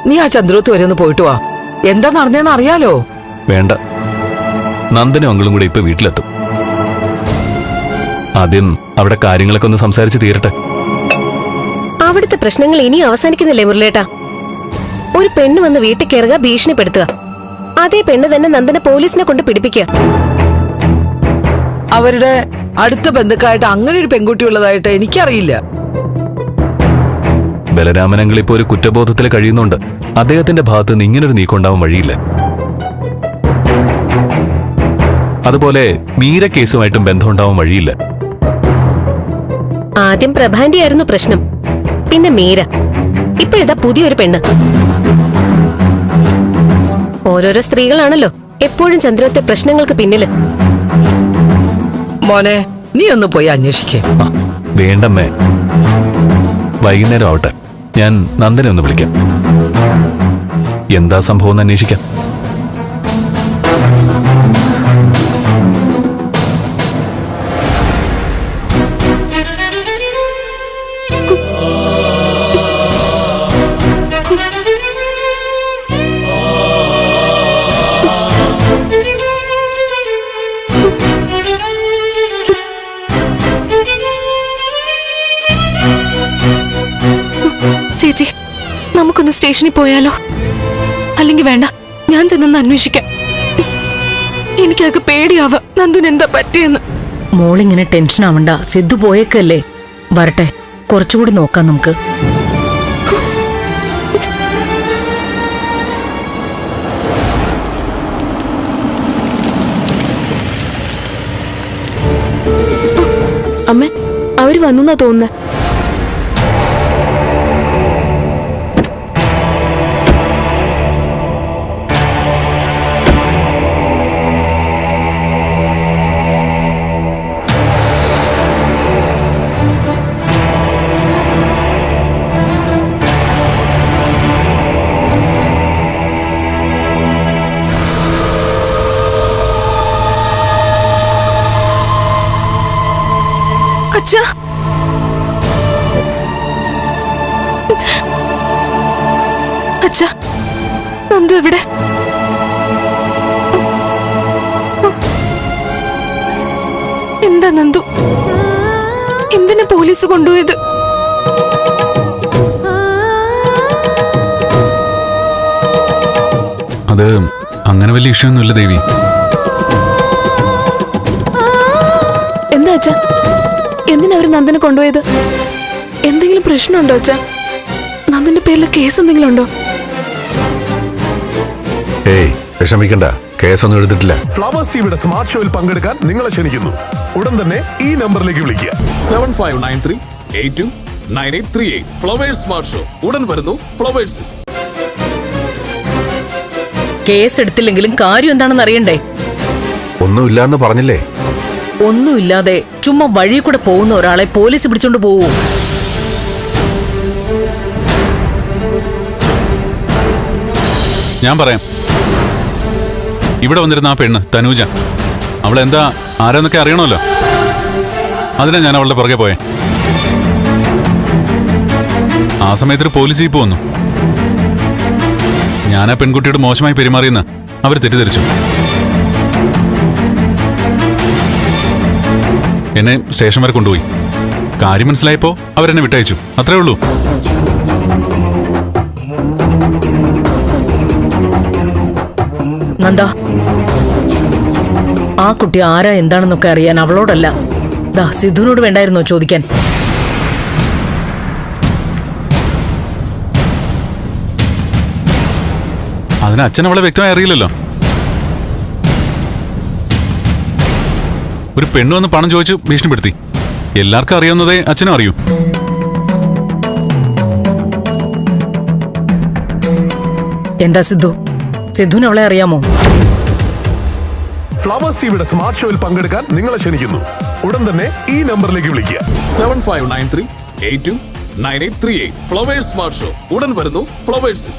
നീ ആ ചന്ദ്രത്ത് വരെ ഒന്ന് പോയിട്ട് വാ. എന്താ നടന്നേന്ന് അറിയാലോ. വേണ്ട, നന്ദനും അങ്ങളും കൂടെ ഇപ്പൊ വീട്ടിലെത്തും. ആദ്യം അവിടെ കാര്യങ്ങളൊക്കെ ഒന്ന് സംസാരിച്ച് തീരട്ടെ. അവിടുത്തെ പ്രശ്നങ്ങൾ ഇനി അവസാനിക്കുന്നില്ലേ മുരളേട്ടാ? ഒരു പെണ്ണ് വന്ന് വീട്ടിൽ കയറുക, ഭീഷണിപ്പെടുത്തുക. അതേ പെണ്ണ് തന്നെ നന്ദനെ പോലീസിനെ കൊണ്ട് പിടിപ്പിക്കുക. അവരുടെ അടുത്ത ബന്ധുക്കളായിട്ട് അങ്ങനെ ഒരു പെൺകുട്ടി ഉള്ളതായിട്ട് എനിക്കറിയില്ല. ബലരാമനങ്ങൾ ഇപ്പൊ ഒരു കുറ്റബോധത്തിൽ കഴിയുന്നുണ്ട്. അദ്ദേഹത്തിന്റെ ഭാഗത്ത് നിന്ന് ഇങ്ങനൊരു നീക്കമുണ്ടാവാൻ വഴിയില്ല. അതുപോലെ മീര കേസുമായിട്ടും ബന്ധമുണ്ടാവാൻ വഴിയില്ല. ആദ്യം പ്രഭാന്റെ ആയിരുന്നു പ്രശ്നം, പിന്നെ മീര, ഇപ്പോഴിതാ പുതിയൊരു പെണ്ണ്. ഓരോരോ സ്ത്രീകളാണല്ലോ എപ്പോഴും ചന്ദ്രത്തെ പ്രശ്നങ്ങൾക്ക് പിന്നില്. മോനെ, നീ ഒന്ന് പോയി അന്വേഷിക്കേ. വേണ്ടമ്മേ, വൈകുന്നേരം ആവട്ടെ, ഞാൻ നന്ദനെ ഒന്ന് വിളിക്കാം. എന്താ സംഭവം എന്ന് അന്വേഷിക്കാം. ചേച്ചി, നമുക്കൊന്ന് സ്റ്റേഷനിൽ പോയാലോ? അല്ലെങ്കിൽ വേണ്ട, ഞാൻ ചെന്നൊന്ന് അന്വേഷിക്കാം. എനിക്കതൊക്കെ പേടിയാവാ, നന്ദുന് എന്താ പറ്റിയെന്ന്. മോളിങ്ങനെ ടെൻഷൻ ആവണ്ട, സിദ്ധു പോയേക്കല്ലേ. വരട്ടെ, കുറച്ചുകൂടി നോക്കാം നമുക്ക്. അമ്മ, അവര് വന്നുന്നാ തോന്നുന്നേ. അച്ഛാ, അച്ഛാ, നന്ദു എവിടെ? എന്താ നന്ദു, എന്തിനാ പോലീസ് കൊണ്ടുപോയത്? അത് അങ്ങനെ വലിയ ഇഷ്യൂ ഒന്നുമില്ല ദേവി. എന്താ അച്ഛാ, എന്തിനാ അവര് നന്ദനെ കൊണ്ടുപോയത്? എന്തെങ്കിലും പ്രശ്നമുണ്ടോ അച്ഛാ? നന്ദന്റെ പേരിൽ കേസ് എന്തെങ്കിലും ഉണ്ടോ? ഏയ്, വിഷമിക്കണ്ട, കേസൊന്നും എടുത്തിട്ടില്ല. ഫ്ലവേഴ്സ് ടിവിയുടെ സ്മാർട്ട് ഷോയിൽ പങ്കെടുക്കാൻ നിങ്ങളെ ക്ഷണിക്കുന്നു. ഉടൻ തന്നെ ഈ നമ്പറിലേക്ക് വിളിക്കുക. 7593829838. ഫ്ലവേഴ്സ് സ്മാർട്ട് ഷോ ഉടൻ വരുന്നു ഫ്ലവേഴ്സ്. കേസ് എടുത്തില്ലെങ്കിലും കാര്യം എന്താണെന്ന് അറിയണ്ടേ? ഒന്നുമില്ലാന്ന് പറഞ്ഞില്ലേ? ഒന്നുമില്ലാതെ ചുമ്മാ വഴി കൂടെ പോകുന്ന ഒരാളെ പോലീസ് പിടിച്ചോണ്ട് പോവൂ? ഞാൻ പറയാം. ഇവിടെ വന്നിരുന്ന ആ പെണ്ണ് തനൂജ, അവളെന്താ ആരാന്നൊക്കെ അറിയണമല്ലോ. അതിനാ ഞാൻ അവളുടെ പുറകെ പോയെ. ആ സമയത്തൊരു പോലീസ് ജീപ്പ് വന്നു. ഞാൻ ആ പെൺകുട്ടിയോട് മോശമായി പെരുമാറിയെന്ന് അവർ തെറ്റിദ്ധരിച്ചു. എന്നെ സ്റ്റേഷൻ വരെ കൊണ്ടുപോയി. കാര്യം മനസ്സിലായപ്പോ അവരെന്നെ വിട്ടയച്ചു. അത്രേ ഉള്ളൂ. നന്ദ, ആ കുട്ടി ആരാ എന്താണെന്നൊക്കെ അറിയാൻ അവളോടല്ല, ദാ സിദ്ധുവിനോട് വേണ്ടായിരുന്നോ ചോദിക്കാൻ? അതിന് അച്ഛൻ അവളെ വ്യക്തമായി അറിയില്ലല്ലോ. ഒരു പെണ്ണ് വന്ന് പണം ചോദിച്ചു ഭീഷണിപ്പെടുത്തി. എല്ലാവർക്കും അറിയാവുന്നതേ അച്ഛനും അറിയൂ. എന്താ സിദ്ധു, സിദ്ധുവിന് അവളെ അറിയാമോ? ഫ്ലവേഴ്സ് ടിവിയുടെ സ്മാർട്ട് ഷോയിൽ പങ്കെടുക്കാൻ നിങ്ങളെ ക്ഷണിക്കുന്നു. ഉടൻ തന്നെ ഈ നമ്പറിലേക്ക് വിളിക്കുക. 7593829838. ഫ്ലവേഴ്സ് സ്മാർട്ട് ഷോ ഉടൻ വരുന്നു ഫ്ലവേഴ്സ്.